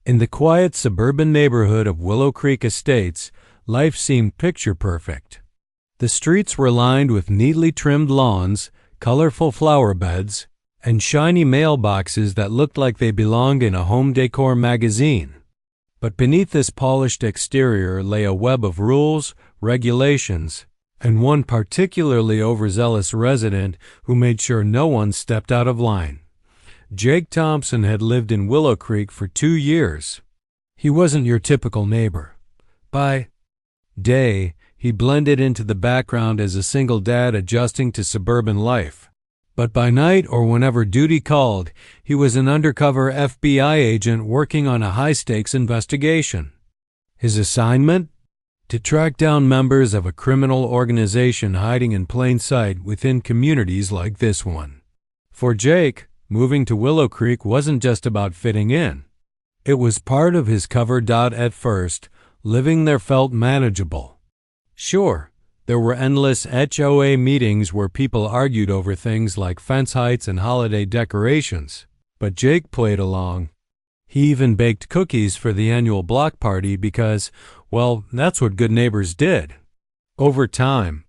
In the quiet suburban neighborhood of Willow Creek Estates, life seemed picture-perfect. The streets were lined with neatly trimmed lawns, colorful flower beds, and shiny mailboxes that looked like they belonged in a home decor magazine. But beneath this polished exterior lay a web of rules, regulations, and one particularly overzealous resident who made sure no one stepped out of line. Jake Thompson had lived in Willow Creek for 2 years. He wasn't your typical neighbor. By day, he blended into the background as a single dad adjusting to suburban life. But by night, or whenever duty called, he was an undercover FBI agent working on a high-stakes investigation. His assignment? To track down members of a criminal organization hiding in plain sight within communities like this one. For Jake, moving to Willow Creek wasn't just about fitting in. It was part of his cover. At first, living there felt manageable. Sure, there were endless HOA meetings where people argued over things like fence heights and holiday decorations, but Jake played along. He even baked cookies for the annual block party because, well, that's what good neighbors did. Over time,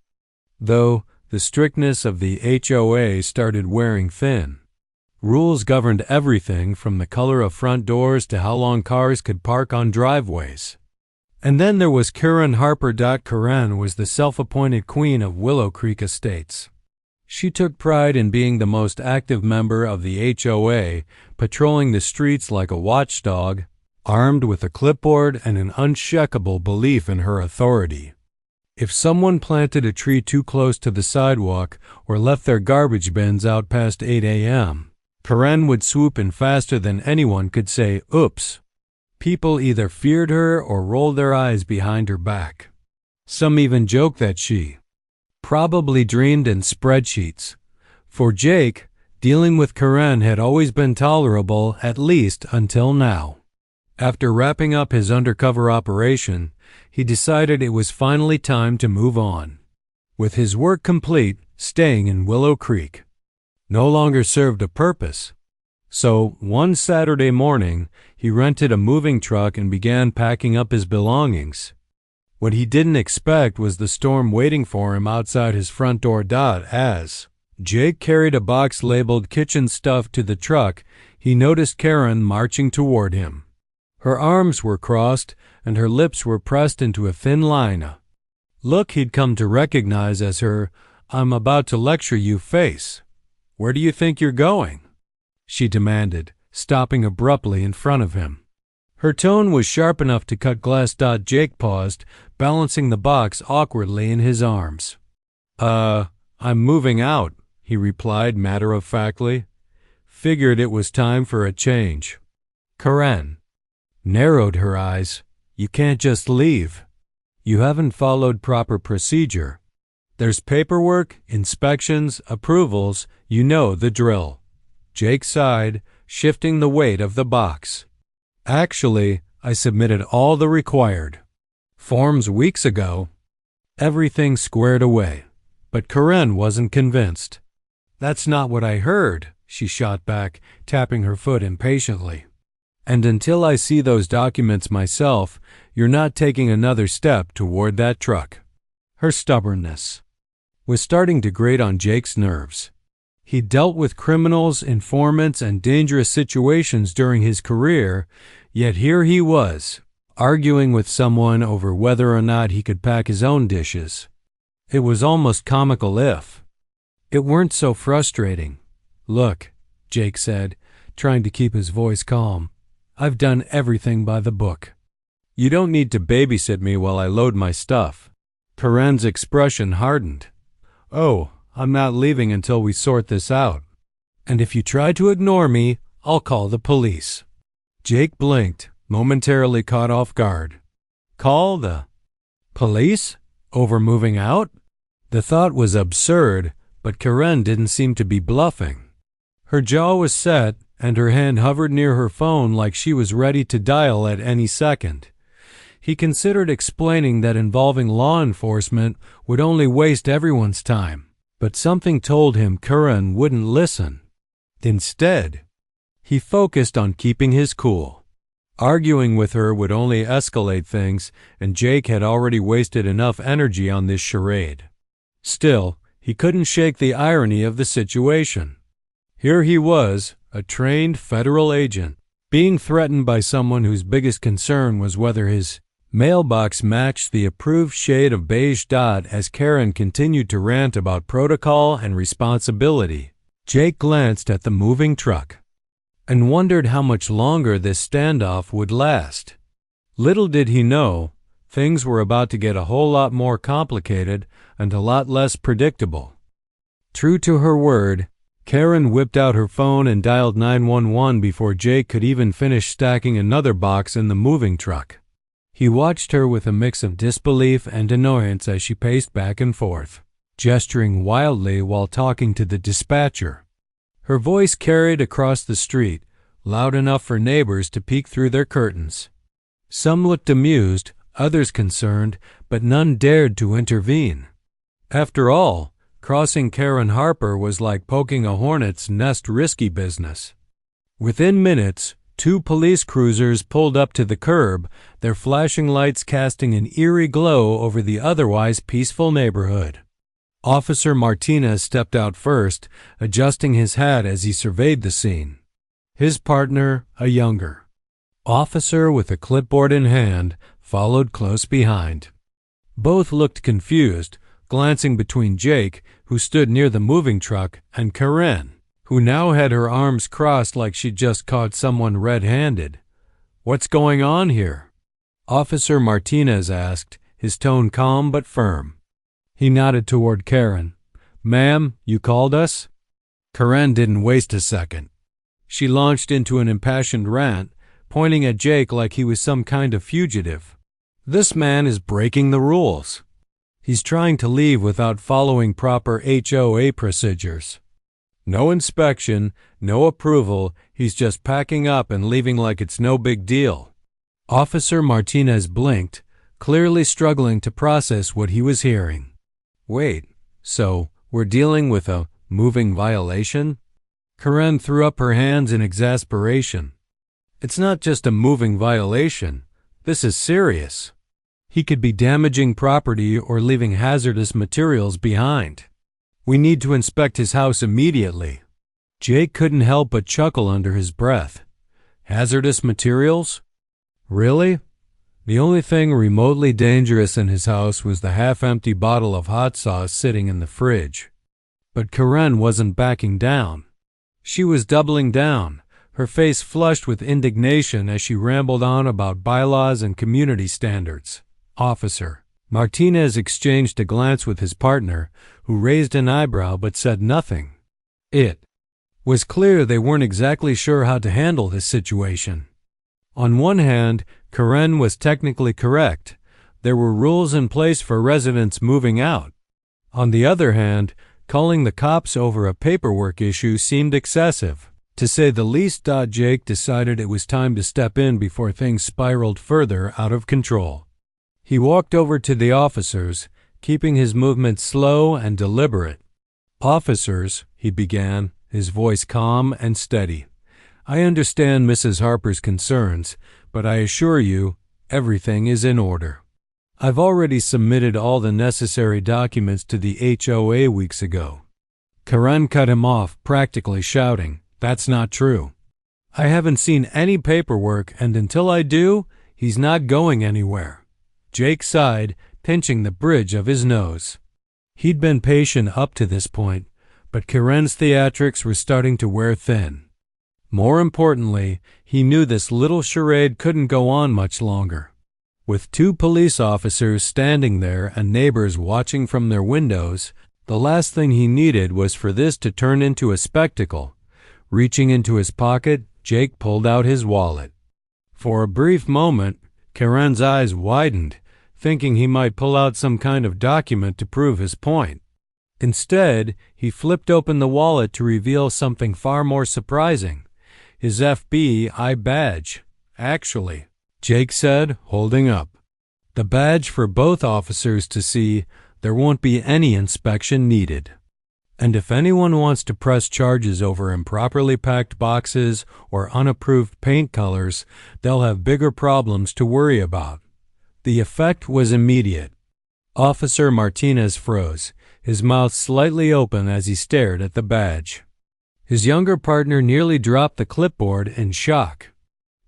though, the strictness of the HOA started wearing thin. Rules governed everything from the color of front doors to how long cars could park on driveways. And then there was Karen Harper. Karen was the self-appointed queen of Willow Creek Estates. She took pride in being the most active member of the HOA, patrolling the streets like a watchdog, armed with a clipboard and an unshakable belief in her authority. If someone planted a tree too close to the sidewalk or left their garbage bins out past 8 a.m., Karen would swoop in faster than anyone could say, "Oops." People either feared her or rolled their eyes behind her back. Some even joked that she probably dreamed in spreadsheets. For Jake, dealing with Karen had always been tolerable, at least until now. After wrapping up his undercover operation, he decided it was finally time to move on. With his work complete, staying in Willow Creek no longer served a purpose. So, one Saturday morning, he rented a moving truck and began packing up his belongings. What he didn't expect was the storm waiting for him outside his front door. As Jake carried a box labeled kitchen stuff to the truck, he noticed Karen marching toward him. Her arms were crossed and her lips were pressed into a thin line, a look he'd come to recognize as her "I'm about to lecture you" face. "Where do you think you're going?" she demanded, stopping abruptly in front of him. Her tone was sharp enough to cut glass. Jake paused, balancing the box awkwardly in his arms. I'm moving out," he replied matter-of-factly. Figured it was time for a change. Karen narrowed her eyes. "You can't just leave. You haven't followed proper procedure. There's paperwork, inspections, approvals, you know the drill." Jake sighed, shifting the weight of the box. "Actually, I submitted all the required forms weeks ago. Everything squared away." But Karen wasn't convinced. "That's not what I heard," she shot back, tapping her foot impatiently. "And until I see those documents myself, you're not taking another step toward that truck." Her stubbornness was starting to grate on Jake's nerves. He dealt with criminals, informants, and dangerous situations during his career, yet here he was, arguing with someone over whether or not he could pack his own dishes. It was almost comical if it weren't so frustrating. "Look," Jake said, trying to keep his voice calm, "I've done everything by the book. You don't need to babysit me while I load my stuff." Karen's expression hardened. "Oh, I'm not leaving until we sort this out. And if you try to ignore me, I'll call the police." Jake blinked, momentarily caught off guard. Call the police? Over moving out? The thought was absurd, but Karen didn't seem to be bluffing. Her jaw was set, and her hand hovered near her phone like she was ready to dial at any second. He considered explaining that involving law enforcement would only waste everyone's time, but something told him Karen wouldn't listen. Instead, he focused on keeping his cool. Arguing with her would only escalate things, and Jake had already wasted enough energy on this charade. Still, he couldn't shake the irony of the situation. Here he was, a trained federal agent, being threatened by someone whose biggest concern was whether his mailbox matched the approved shade of beige dot. As Karen continued to rant about protocol and responsibility, Jake glanced at the moving truck and wondered how much longer this standoff would last. Little did he know, things were about to get a whole lot more complicated and a lot less predictable. True to her word, Karen whipped out her phone and dialed 911 before Jake could even finish stacking another box in the moving truck. He watched her with a mix of disbelief and annoyance as she paced back and forth, gesturing wildly while talking to the dispatcher. Her voice carried across the street, loud enough for neighbors to peek through their curtains. Some looked amused, others concerned, but none dared to intervene. After all, crossing Karen Harper was like poking a hornet's nest risky business. Within minutes, 2 police cruisers pulled up to the curb, their flashing lights casting an eerie glow over the otherwise peaceful neighborhood. Officer Martinez stepped out first, adjusting his hat as he surveyed the scene. His partner, a younger officer with a clipboard in hand, followed close behind. Both looked confused, glancing between Jake, who stood near the moving truck, and Karen, who now had her arms crossed like she'd just caught someone red-handed. "What's going on here?" Officer Martinez asked, his tone calm but firm. He nodded toward Karen. "Ma'am, you called us?" Karen didn't waste a second. She launched into an impassioned rant, pointing at Jake like he was some kind of fugitive. "This man is breaking the rules. He's trying to leave without following proper HOA procedures. No inspection, no approval, he's just packing up and leaving like it's no big deal." Officer Martinez blinked, clearly struggling to process what he was hearing. "Wait, so we're dealing with a moving violation?" Karen threw up her hands in exasperation. "It's not just a moving violation. This is serious. He could be damaging property or leaving hazardous materials behind. We need to inspect his house immediately." Jake couldn't help but chuckle under his breath. Hazardous materials? Really? The only thing remotely dangerous in his house was the half-empty bottle of hot sauce sitting in the fridge. But Karen wasn't backing down. She was doubling down, her face flushed with indignation as she rambled on about bylaws and community standards. "Officer." Martinez exchanged a glance with his partner, who raised an eyebrow but said nothing. It was clear they weren't exactly sure how to handle this situation. On one hand, Karen was technically correct. There were rules in place for residents moving out. On the other hand, calling the cops over a paperwork issue seemed excessive, to say the least. Jake decided it was time to step in before things spiraled further out of control. He walked over to the officers, keeping his movements slow and deliberate. "Officers," he began, his voice calm and steady, "I understand Mrs. Harper's concerns, but I assure you, everything is in order. I've already submitted all the necessary documents to the HOA weeks ago." Karen cut him off, practically shouting, "That's not true. I haven't seen any paperwork, and until I do, he's not going anywhere." Jake sighed, pinching the bridge of his nose. He'd been patient up to this point, but Karen's theatrics were starting to wear thin. More importantly, he knew this little charade couldn't go on much longer. With 2 police officers standing there and neighbors watching from their windows, the last thing he needed was for this to turn into a spectacle. Reaching into his pocket, Jake pulled out his wallet. For a brief moment, Karen's eyes widened, thinking he might pull out some kind of document to prove his point. Instead, he flipped open the wallet to reveal something far more surprising. His FBI badge. "Actually," Jake said, holding up the badge for both officers to see, "there won't be any inspection needed." And if anyone wants to press charges over improperly packed boxes or unapproved paint colors, they'll have bigger problems to worry about. The effect was immediate. Officer Martinez froze, his mouth slightly open as he stared at the badge. His younger partner nearly dropped the clipboard in shock.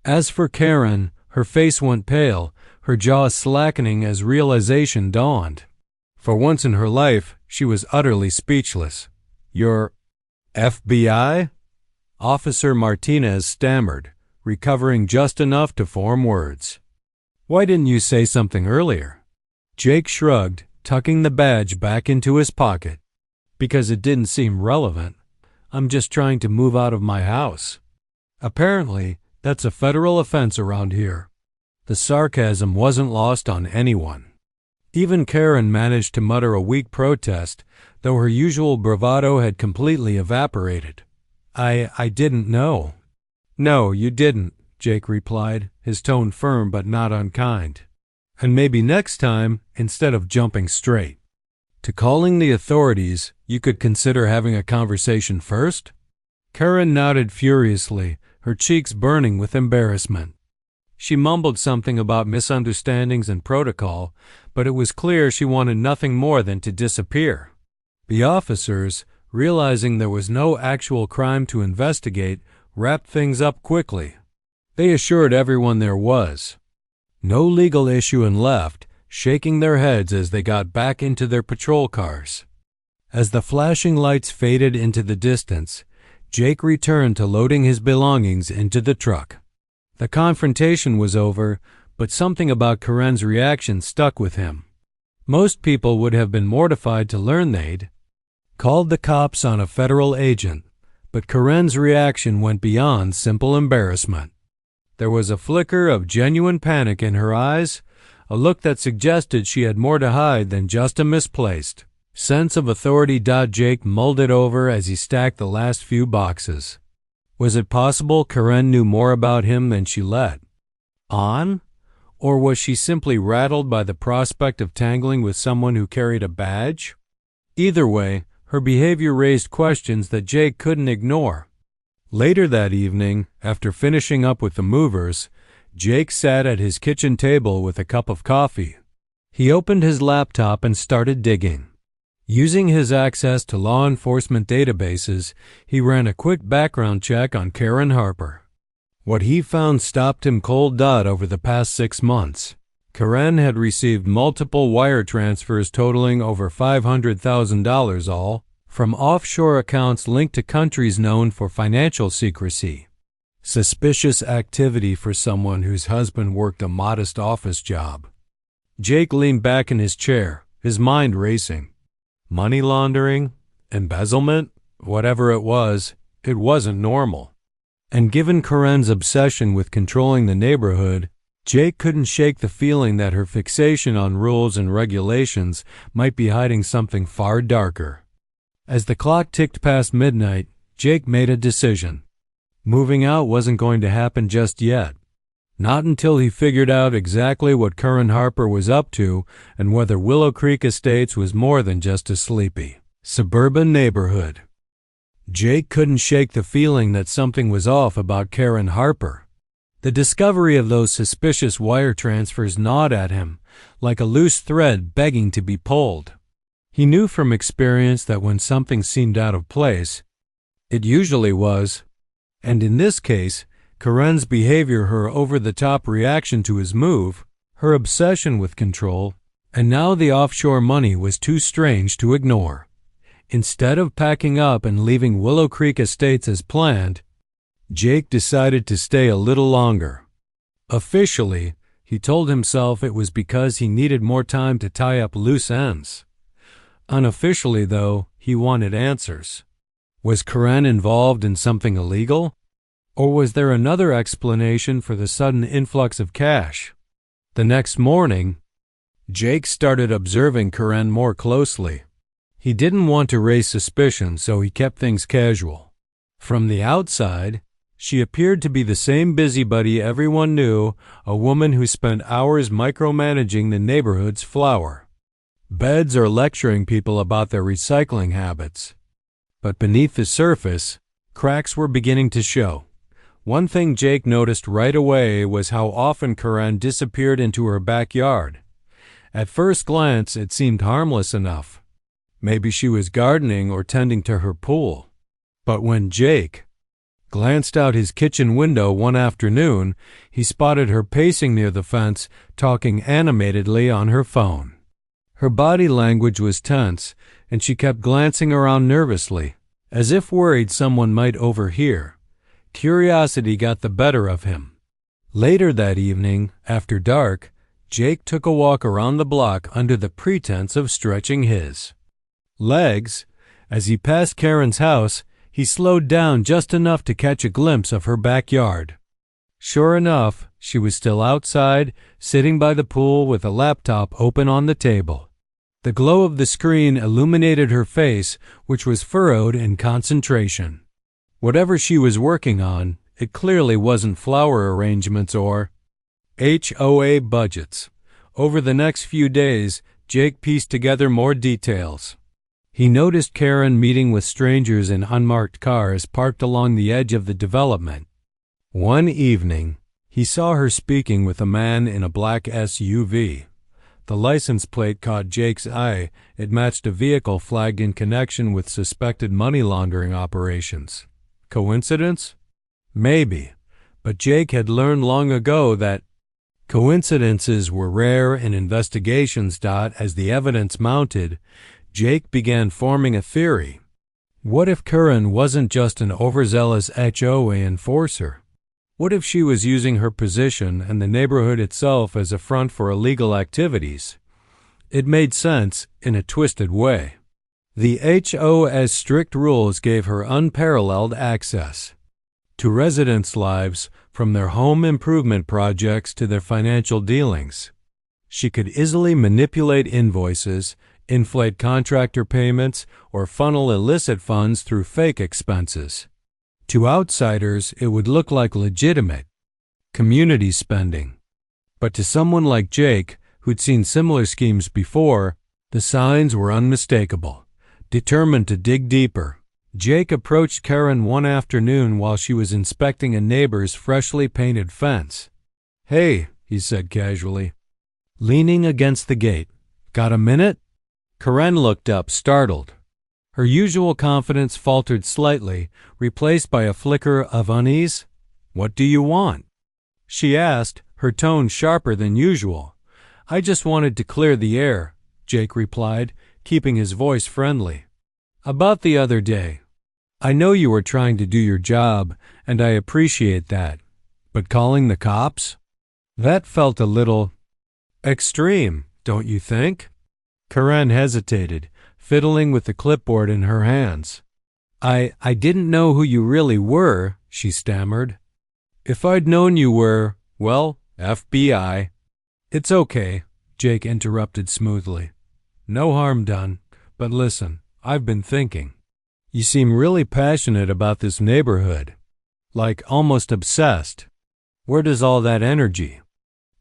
As for Karen, her face went pale, her jaw slackening as realization dawned. For once in her life, she was utterly speechless. "You're FBI?" Officer Martinez stammered, recovering just enough to form words. "Why didn't you say something earlier?" Jake shrugged, tucking the badge back into his pocket. "Because it didn't seem relevant. I'm just trying to move out of my house. Apparently, that's a federal offense around here." The sarcasm wasn't lost on anyone. Even Karen managed to mutter a weak protest, though her usual bravado had completely evaporated. I didn't know." "No, you didn't," Jake replied, his tone firm but not unkind. "And maybe next time, instead of jumping straight to calling the authorities, you could consider having a conversation first?" Karen nodded furiously, her cheeks burning with embarrassment. She mumbled something about misunderstandings and protocol, but it was clear she wanted nothing more than to disappear. The officers, realizing there was no actual crime to investigate, wrapped things up quickly. They assured everyone there was no legal issue and left, shaking their heads as they got back into their patrol cars. As the flashing lights faded into the distance, Jake returned to loading his belongings into the truck. The confrontation was over, but something about Karen's reaction stuck with him. Most people would have been mortified to learn they'd called the cops on a federal agent, but Karen's reaction went beyond simple embarrassment. There was a flicker of genuine panic in her eyes, a look that suggested she had more to hide than just a misplaced sense of authority. Jake mulled it over as he stacked the last few boxes. Was it possible Karen knew more about him than she let on? Or was she simply rattled by the prospect of tangling with someone who carried a badge? Either way, her behavior raised questions that Jake couldn't ignore. Later that evening, after finishing up with the movers, Jake sat at his kitchen table with a cup of coffee. He opened his laptop and started digging. Using his access to law enforcement databases, he ran a quick background check on Karen Harper. What he found stopped him cold. Over the past 6 months, Karen had received multiple wire transfers totaling over $500,000, all from offshore accounts linked to countries known for financial secrecy. Suspicious activity for someone whose husband worked a modest office job. Jake leaned back in his chair, his mind racing. Money laundering, embezzlement, whatever it wasn't normal. And given Karen's obsession with controlling the neighborhood, Jake couldn't shake the feeling that her fixation on rules and regulations might be hiding something far darker. As the clock ticked past midnight, Jake made a decision. Moving out wasn't going to happen just yet. Not until he figured out exactly what Karen Harper was up to and whether Willow Creek Estates was more than just a sleepy suburban neighborhood. Jake couldn't shake the feeling that something was off about Karen Harper. The discovery of those suspicious wire transfers gnawed at him, like a loose thread begging to be pulled. He knew from experience that when something seemed out of place, it usually was, and in this case, Karen's behavior, her over-the-top reaction to his move, her obsession with control, and now the offshore money was too strange to ignore. Instead of packing up and leaving Willow Creek Estates as planned, Jake decided to stay a little longer. Officially, he told himself it was because he needed more time to tie up loose ends. Unofficially, though, he wanted answers. Was Karen involved in something illegal? Or was there another explanation for the sudden influx of cash? The next morning, Jake started observing Karen more closely. He didn't want to raise suspicion, so he kept things casual. From the outside, she appeared to be the same busybody everyone knew, a woman who spent hours micromanaging the neighborhood's flower beds or lecturing people about their recycling habits. But beneath the surface, cracks were beginning to show. One thing Jake noticed right away was how often Karen disappeared into her backyard. At first glance, it seemed harmless enough. Maybe she was gardening or tending to her pool. But when Jake glanced out his kitchen window one afternoon, he spotted her pacing near the fence, talking animatedly on her phone. Her body language was tense, and she kept glancing around nervously, as if worried someone might overhear. Curiosity got the better of him. Later that evening, after dark, Jake took a walk around the block under the pretense of stretching his legs. As he passed Karen's house, he slowed down just enough to catch a glimpse of her backyard. Sure enough, she was still outside, sitting by the pool with a laptop open on the table. The glow of the screen illuminated her face, which was furrowed in concentration. Whatever she was working on, it clearly wasn't flower arrangements or HOA budgets. Over the next few days, Jake pieced together more details. He noticed Karen meeting with strangers in unmarked cars parked along the edge of the development. One evening, he saw her speaking with a man in a black SUV. The license plate caught Jake's eye. It matched a vehicle flagged in connection with suspected money laundering operations. Coincidence? Maybe, but Jake had learned long ago that coincidences were rare in investigations. As the evidence mounted, Jake began forming a theory. What if Karen wasn't just an overzealous HOA enforcer? What if she was using her position and the neighborhood itself as a front for illegal activities? It made sense in a twisted way. The HOA's strict rules gave her unparalleled access to residents' lives, from their home improvement projects to their financial dealings. She could easily manipulate invoices, inflate contractor payments, or funnel illicit funds through fake expenses. To outsiders, it would look like legitimate community spending. But to someone like Jake, who'd seen similar schemes before, the signs were unmistakable. Determined to dig deeper, Jake approached Karen one afternoon while she was inspecting a neighbor's freshly painted fence. "Hey," he said casually, leaning against the gate. "Got a minute?" Karen looked up, startled. Her usual confidence faltered slightly, replaced by a flicker of unease. "What do you want?" she asked, her tone sharper than usual. "I just wanted to clear the air," Jake replied, keeping his voice friendly. "About the other day. I know you were trying to do your job, and I appreciate that. But calling the cops? That felt a little extreme, don't you think?" Karen hesitated, fiddling with the clipboard in her hands. I didn't know who you really were," she stammered. "If I'd known you were, well, FBI." "It's okay," Jake interrupted smoothly. "No harm done. But listen, I've been thinking. You seem really passionate about this neighborhood. Like almost obsessed. Where does all that energy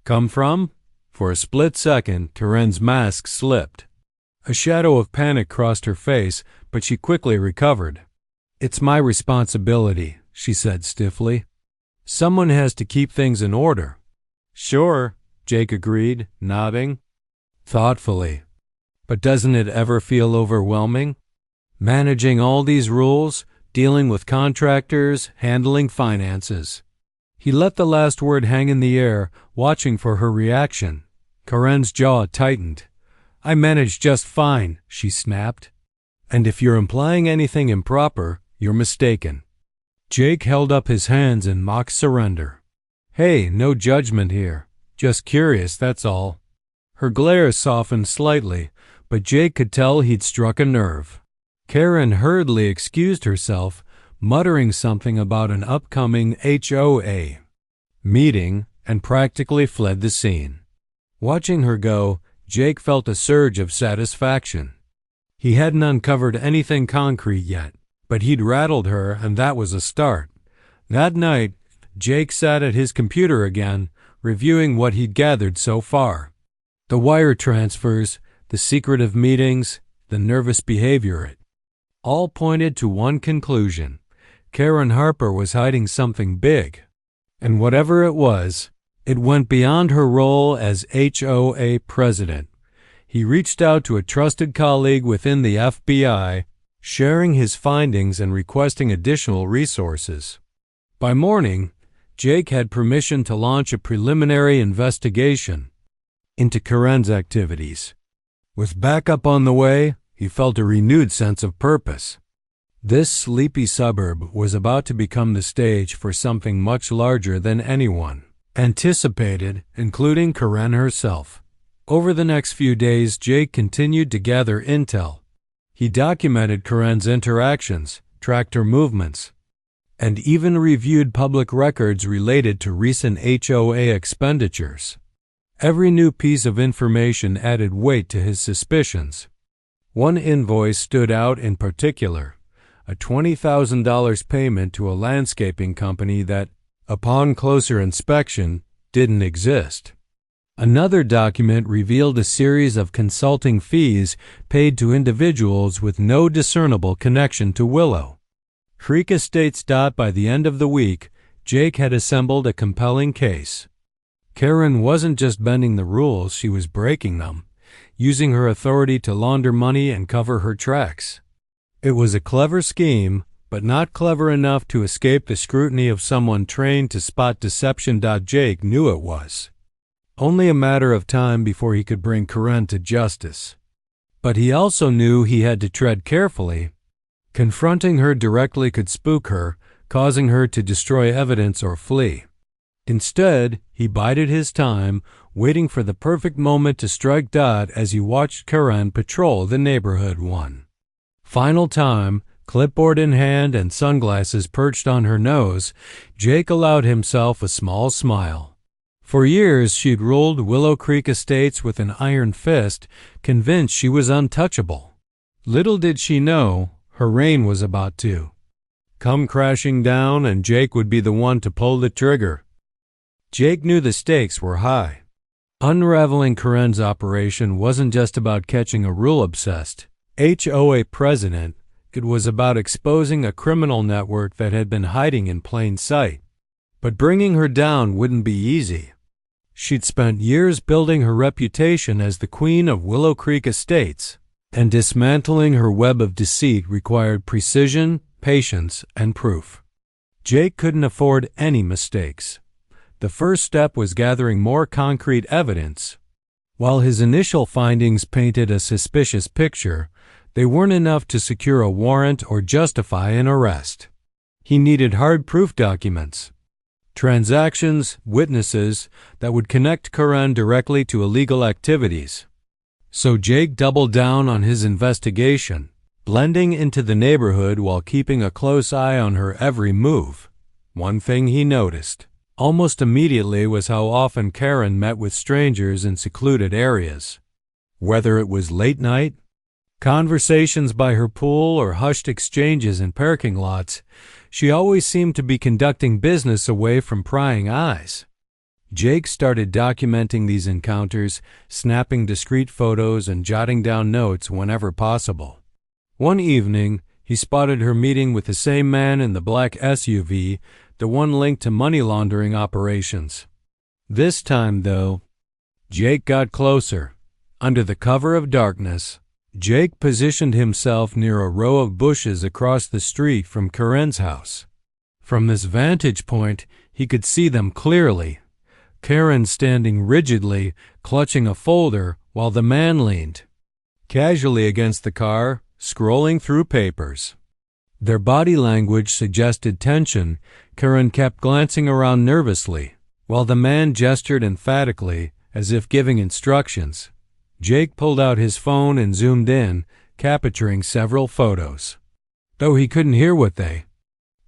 come from?" For a split second, Karen's mask slipped. A shadow of panic crossed her face, but she quickly recovered. "It's my responsibility," she said stiffly. "Someone has to keep things in order." "Sure," Jake agreed, nodding thoughtfully. "But doesn't it ever feel overwhelming? Managing all these rules, dealing with contractors, handling finances." He let the last word hang in the air, watching for her reaction. Karen's jaw tightened. "I manage just fine," she snapped. "And if you're implying anything improper, you're mistaken." Jake held up his hands in mock surrender. "Hey, no judgment here. Just curious, that's all." Her glare softened slightly, but Jake could tell he'd struck a nerve. Karen hurriedly excused herself, muttering something about an upcoming HOA meeting, and practically fled the scene. Watching her go, Jake felt a surge of satisfaction. He hadn't uncovered anything concrete yet, but he'd rattled her, and that was a start. That night, Jake sat at his computer again, reviewing what he'd gathered so far. The wire transfers, the secretive meetings, the nervous behavior. All pointed to one conclusion: Karen Harper was hiding something big. And whatever it was, it went beyond her role as HOA president. He reached out to a trusted colleague within the FBI, sharing his findings and requesting additional resources. By morning, Jake had permission to launch a preliminary investigation into Karen's activities. With backup on the way, he felt a renewed sense of purpose. This sleepy suburb was about to become the stage for something much larger than anyone anticipated, including Karen herself. Over the next few days, Jake continued to gather intel. He documented Karen's interactions, tracked her movements, and even reviewed public records related to recent HOA expenditures. Every new piece of information added weight to his suspicions. One invoice stood out in particular: a $20,000 payment to a landscaping company that, upon closer inspection, didn't exist. Another document revealed a series of consulting fees paid to individuals with no discernible connection to Willow Creek Estates. By the end of the week, Jake had assembled a compelling case. Karen wasn't just bending the rules, she was breaking them, using her authority to launder money and cover her tracks. It was a clever scheme, but not clever enough to escape the scrutiny of someone trained to spot deception. Jake knew it was only a matter of time before he could bring Karen to justice. But he also knew he had to tread carefully. Confronting her directly could spook her, causing her to destroy evidence or flee. Instead, he bided his time, waiting for the perfect moment to strike. As he watched Karen patrol the neighborhood one final time, clipboard in hand and sunglasses perched on her nose, Jake allowed himself a small smile. For years, she'd ruled Willow Creek Estates with an iron fist, convinced she was untouchable. Little did she know, her reign was about to come crashing down, and Jake would be the one to pull the trigger. Jake knew the stakes were high. Unraveling Karen's operation wasn't just about catching a rule-obsessed HOA president. It was about exposing a criminal network that had been hiding in plain sight. But bringing her down wouldn't be easy. She'd spent years building her reputation as the queen of Willow Creek Estates, and dismantling her web of deceit required precision, patience, and proof. Jake couldn't afford any mistakes. The first step was gathering more concrete evidence. While his initial findings painted a suspicious picture, they weren't enough to secure a warrant or justify an arrest. He needed hard proof documents, transactions, witnesses that would connect Karen directly to illegal activities. So Jake doubled down on his investigation, blending into the neighborhood while keeping a close eye on her every move. One thing he noticed almost immediately was how often Karen met with strangers in secluded areas. Whether it was late night, conversations by her pool, or hushed exchanges in parking lots, she always seemed to be conducting business away from prying eyes. Jake started documenting these encounters, snapping discreet photos and jotting down notes whenever possible. One evening, he spotted her meeting with the same man in the black SUV, the one linked to money laundering operations. This time, though, Jake got closer. Under the cover of darkness, Jake positioned himself near a row of bushes across the street from Karen's house. From this vantage point, he could see them clearly. Karen standing rigidly, clutching a folder, while the man leaned casually against the car, scrolling through papers. Their body language suggested tension. Karen kept glancing around nervously, while the man gestured emphatically, as if giving instructions. Jake pulled out his phone and zoomed in, capturing several photos. Though he couldn't hear what they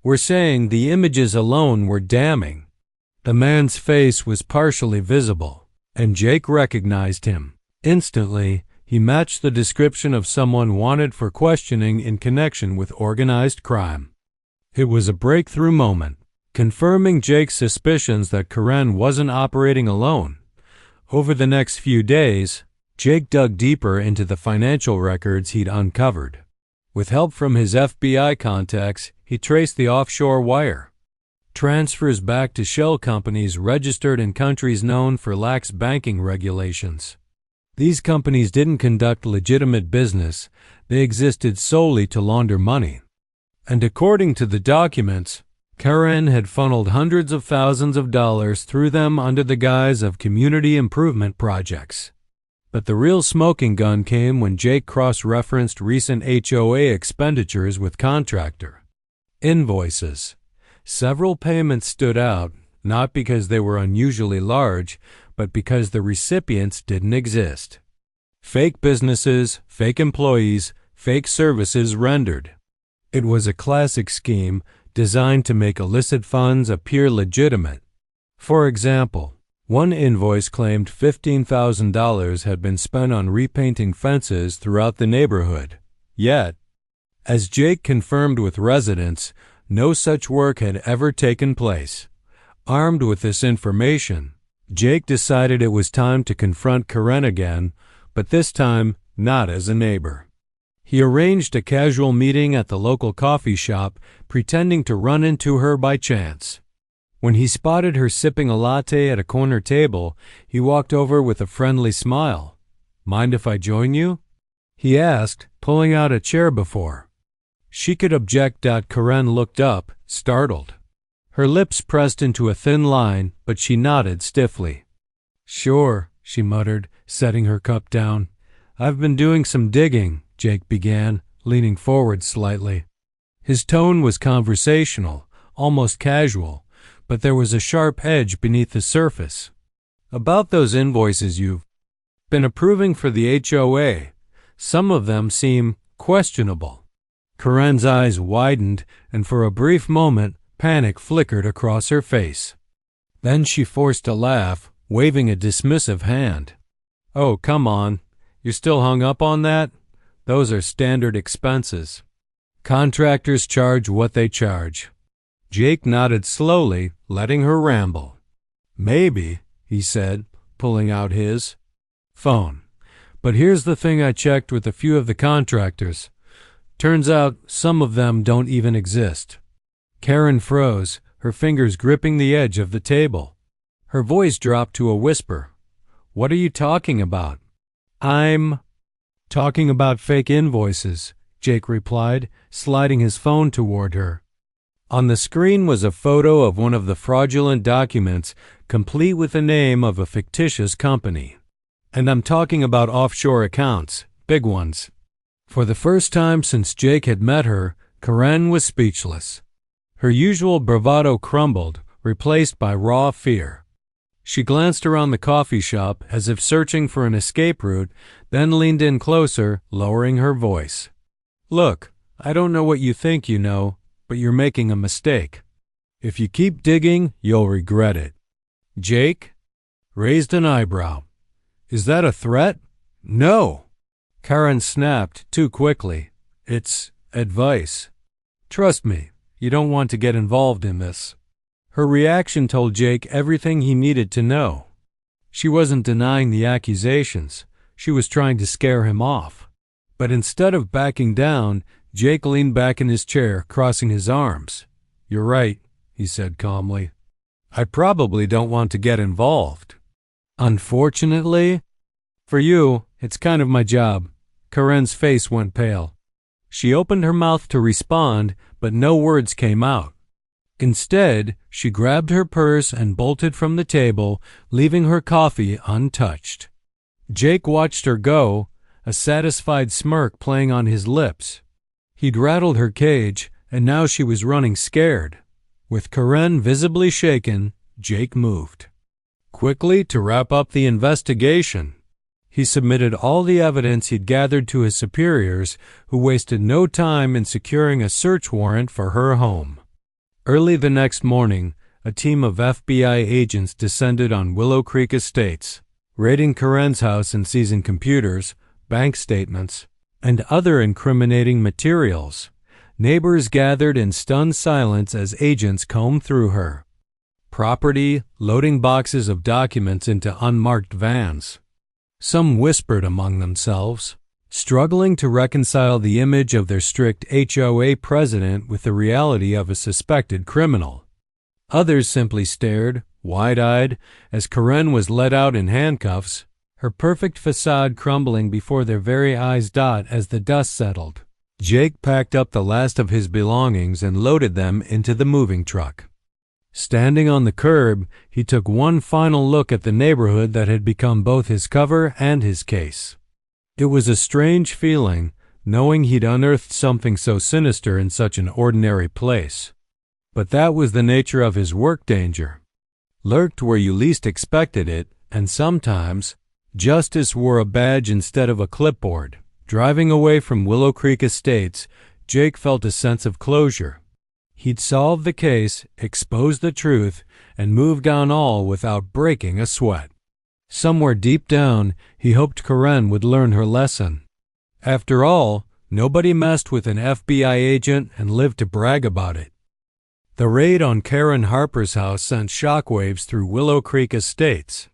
were saying, the images alone were damning. The man's face was partially visible, and Jake recognized him. Instantly, he matched the description of someone wanted for questioning in connection with organized crime. It was a breakthrough moment, confirming Jake's suspicions that Karen wasn't operating alone. Over the next few days, Jake dug deeper into the financial records he'd uncovered. With help from his FBI contacts, he traced the offshore wire. Transfers back to shell companies registered in countries known for lax banking regulations. These companies didn't conduct legitimate business, they existed solely to launder money. And according to the documents, Karen had funneled hundreds of thousands of dollars through them under the guise of community improvement projects. But the real smoking gun came when Jake cross-referenced recent HOA expenditures with contractor invoices. Several payments stood out, not because they were unusually large, but because the recipients didn't exist. Fake businesses, fake employees, fake services rendered. It was a classic scheme designed to make illicit funds appear legitimate. For example, one invoice claimed $15,000 had been spent on repainting fences throughout the neighborhood. Yet, as Jake confirmed with residents, no such work had ever taken place. Armed with this information, Jake decided it was time to confront Karen again, but this time not as a neighbor. He arranged a casual meeting at the local coffee shop, pretending to run into her by chance. When he spotted her sipping a latte at a corner table, he walked over with a friendly smile. "Mind if I join you?" he asked, pulling out a chair before. She could object. Karen looked up, startled. Her lips pressed into a thin line, but she nodded stiffly. "Sure," she muttered, setting her cup down. "I've been doing some digging," Jake began, leaning forward slightly. His tone was conversational, almost casual, but there was a sharp edge beneath the surface. "About those invoices you've been approving for the HOA, some of them seem questionable." Karen's eyes widened, and for a brief moment, panic flickered across her face. Then she forced a laugh, waving a dismissive hand. "Oh, come on. You're still hung up on that? Those are standard expenses. Contractors charge what they charge." Jake nodded slowly, letting her ramble. "Maybe," he said, pulling out his phone. "But here's the thing, I checked with a few of the contractors. Turns out some of them don't even exist." Karen froze, her fingers gripping the edge of the table. Her voice dropped to a whisper. "What are you talking about?" "I'm talking about fake invoices," Jake replied, sliding his phone toward her. On the screen was a photo of one of the fraudulent documents, complete with the name of a fictitious company. "And I'm talking about offshore accounts, big ones." For the first time since Jake had met her, Karen was speechless. Her usual bravado crumbled, replaced by raw fear. She glanced around the coffee shop as if searching for an escape route, then leaned in closer, lowering her voice. "Look, I don't know what you think you know, but you're making a mistake. If you keep digging, you'll regret it." Jake raised an eyebrow. "Is that a threat?" "No." Karen snapped too quickly. "It's advice. Trust me, you don't want to get involved in this." Her reaction told Jake everything he needed to know. She wasn't denying the accusations. She was trying to scare him off. But instead of backing down, Jake leaned back in his chair, crossing his arms. "You're right," he said calmly. "I probably don't want to get involved. Unfortunately, for you, it's kind of my job." Karen's face went pale. She opened her mouth to respond, but no words came out. Instead, she grabbed her purse and bolted from the table, leaving her coffee untouched. Jake watched her go, a satisfied smirk playing on his lips. He'd rattled her cage, and now she was running scared. With Karen visibly shaken, Jake moved quickly to wrap up the investigation. He submitted all the evidence he'd gathered to his superiors, who wasted no time in securing a search warrant for her home. Early the next morning, a team of FBI agents descended on Willow Creek Estates, raiding Karen's house and seizing computers, bank statements, and other incriminating materials. Neighbors gathered in stunned silence as agents combed through her property, loading boxes of documents into unmarked vans. Some whispered among themselves, struggling to reconcile the image of their strict HOA president with the reality of a suspected criminal. Others simply stared, wide-eyed, as Karen was led out in handcuffs, her perfect facade crumbling before their very eyes as the dust settled. Jake packed up the last of his belongings and loaded them into the moving truck. Standing on the curb, he took one final look at the neighborhood that had become both his cover and his case. It was a strange feeling, knowing he'd unearthed something so sinister in such an ordinary place. But that was the nature of his work danger. Lurked where you least expected it, and sometimes, justice wore a badge instead of a clipboard. Driving away from Willow Creek Estates, Jake felt a sense of closure. He'd solved the case, exposed the truth, and moved on all without breaking a sweat. Somewhere deep down, he hoped Karen would learn her lesson. After all, nobody messed with an FBI agent and lived to brag about it. The raid on Karen Harper's house sent shockwaves through Willow Creek Estates.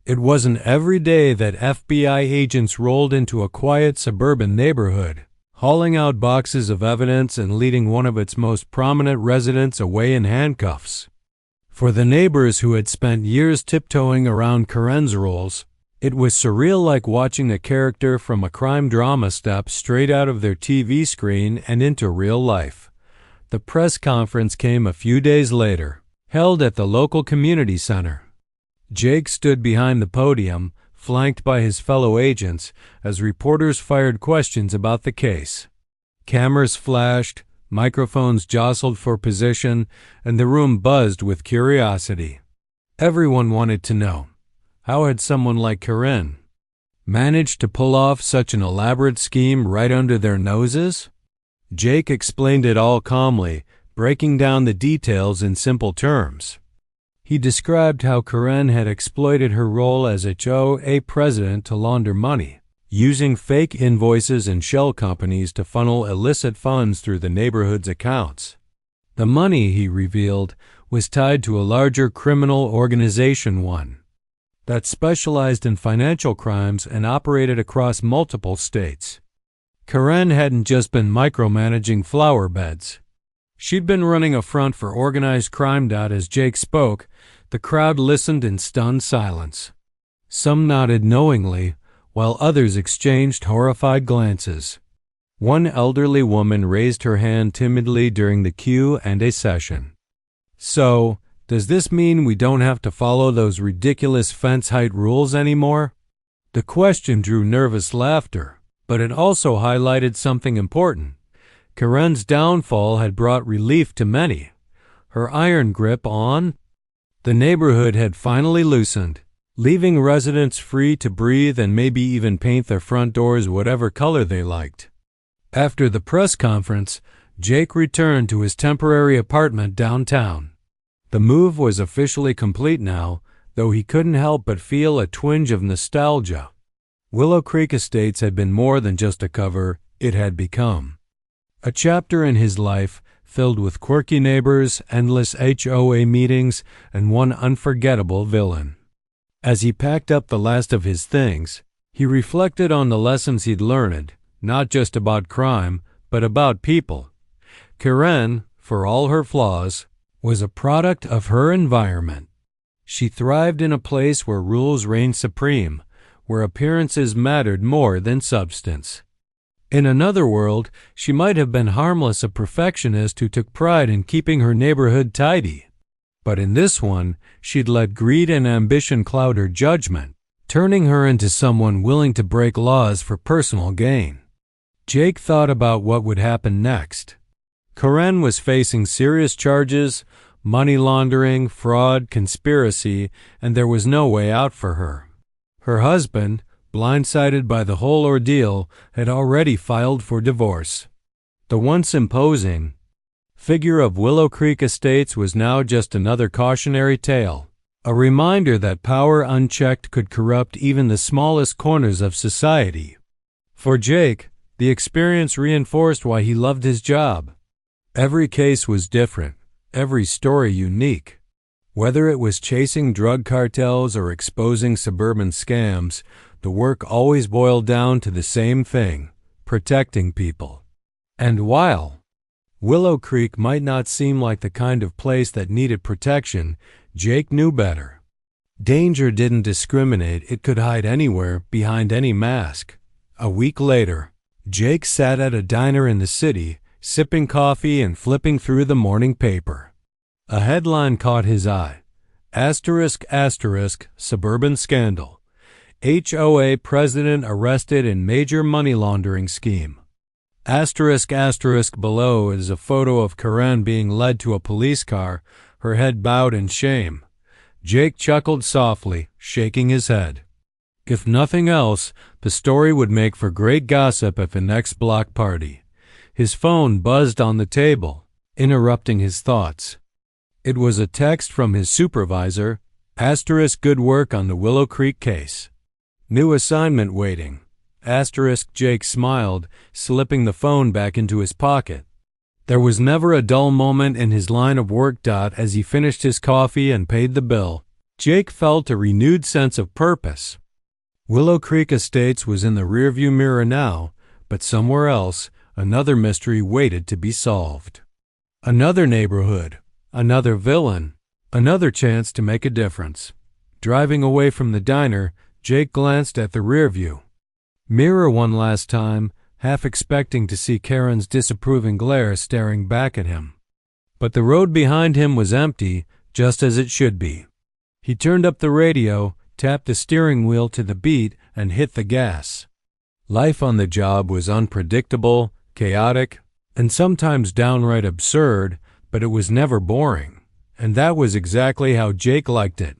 It wasn't every day that FBI agents rolled into a quiet suburban neighborhood, hauling out boxes of evidence and leading one of its most prominent residents away in handcuffs. For the neighbors who had spent years tiptoeing around Karen's rules, it was surreal, like watching a character from a crime drama step straight out of their TV screen and into real life. The press conference came a few days later, held at the local community center. Jake stood behind the podium, flanked by his fellow agents, as reporters fired questions about the case. Cameras flashed, microphones jostled for position, and the room buzzed with curiosity. Everyone wanted to know, how had someone like Karen managed to pull off such an elaborate scheme right under their noses? Jake explained it all calmly, breaking down the details in simple terms. He described how Karen had exploited her role as HOA president to launder money, using fake invoices and shell companies to funnel illicit funds through the neighborhood's accounts. The money, he revealed, was tied to a larger criminal organization, one that specialized in financial crimes and operated across multiple states. Karen hadn't just been micromanaging flower beds. She'd been running a front for organized crime. As Jake spoke, the crowd listened in stunned silence. Some nodded knowingly, while others exchanged horrified glances. One elderly woman raised her hand timidly during the Q&A session. "So, does this mean we don't have to follow those ridiculous fence height rules anymore?" The question drew nervous laughter, but it also highlighted something important. Karen's downfall had brought relief to many. Her iron grip on the neighborhood had finally loosened, leaving residents free to breathe and maybe even paint their front doors whatever color they liked. After the press conference, Jake returned to his temporary apartment downtown. The move was officially complete now, though he couldn't help but feel a twinge of nostalgia. Willow Creek Estates had been more than just a cover, it had become a chapter in his life filled with quirky neighbors, endless HOA meetings, and one unforgettable villain. As he packed up the last of his things, he reflected on the lessons he'd learned, not just about crime, but about people. Karen, for all her flaws, was a product of her environment. She thrived in a place where rules reigned supreme, where appearances mattered more than substance. In another world, she might have been harmless, a perfectionist who took pride in keeping her neighborhood tidy. But in this one, she'd let greed and ambition cloud her judgment, turning her into someone willing to break laws for personal gain. Jake thought about what would happen next. Karen was facing serious charges, money laundering, fraud, conspiracy, and there was no way out for her. Her husband, blindsided by the whole ordeal, had already filed for divorce. The once imposing figure of Willow Creek Estates was now just another cautionary tale, a reminder that power unchecked could corrupt even the smallest corners of society. For Jake, the experience reinforced why he loved his job. Every case was different, every story unique. Whether it was chasing drug cartels or exposing suburban scams, the work always boiled down to the same thing: protecting people. And while Willow Creek might not seem like the kind of place that needed protection, Jake knew better. Danger didn't discriminate. It could hide anywhere, behind any mask. A week later, Jake sat at a diner in the city, sipping coffee and flipping through the morning paper. A headline caught his eye: ***, suburban scandal. HOA president arrested in major money laundering scheme. *** below is a photo of Karen being led to a police car, her head bowed in shame. Jake chuckled softly, shaking his head. If nothing else, the story would make for great gossip at the next block party. His phone buzzed on the table, interrupting his thoughts. It was a text from his supervisor: ***good work on the Willow Creek case. New assignment waiting. ***. Jake smiled, slipping the phone back into his pocket. There was never a dull moment in his line of work. As he finished his coffee and paid the bill, Jake felt a renewed sense of purpose. Willow Creek Estates was in the rearview mirror now, but somewhere else, another mystery waited to be solved. Another neighborhood, another villain, another chance to make a difference. Driving away from the diner, Jake glanced at the rearview mirror one last time, half expecting to see Karen's disapproving glare staring back at him. But the road behind him was empty, just as it should be. He turned up the radio, tapped the steering wheel to the beat, and hit the gas. Life on the job was unpredictable, chaotic, and sometimes downright absurd, but it was never boring. And that was exactly how Jake liked it.